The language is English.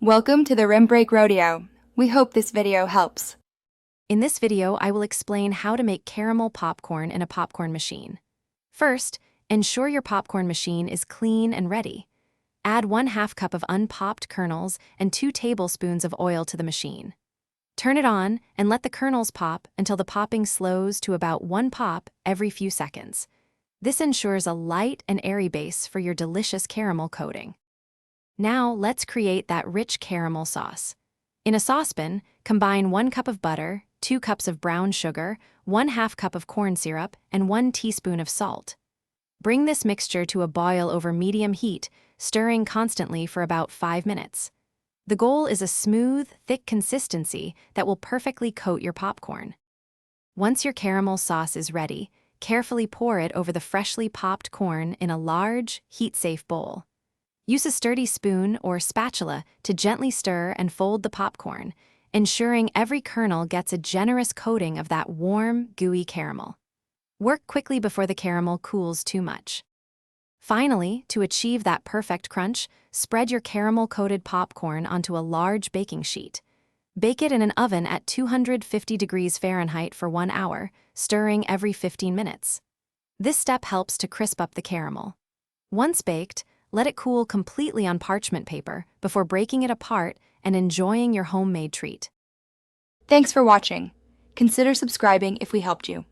Welcome to the Rim Break Rodeo. We hope this video helps. In this video, I will explain how to make caramel popcorn in a popcorn machine. First, ensure your popcorn machine is clean and ready. Add 1/2 cup of unpopped kernels and 2 tablespoons of oil to the machine. Turn it on and let the kernels pop until the popping slows to about 1 pop every few seconds. This ensures a light and airy base for your delicious caramel coating. Now let's create that rich caramel sauce. In a saucepan, combine 1 cup of butter, 2 cups of brown sugar, 1/2 cup of corn syrup, and 1 teaspoon of salt. Bring this mixture to a boil over medium heat, stirring constantly for about 5 minutes. The goal is a smooth, thick consistency that will perfectly coat your popcorn. Once your caramel sauce is ready, carefully pour it over the freshly popped corn in a large, heat-safe bowl. Use a sturdy spoon or spatula to gently stir and fold the popcorn, ensuring every kernel gets a generous coating of that warm, gooey caramel. Work quickly before the caramel cools too much. Finally, to achieve that perfect crunch, spread your caramel-coated popcorn onto a large baking sheet. Bake it in an oven at 250 degrees Fahrenheit for 1 hour, stirring every 15 minutes. This step helps to crisp up the caramel. Once baked, let it cool completely on parchment paper before breaking it apart and enjoying your homemade treat. Thanks for watching. Consider subscribing if we helped you.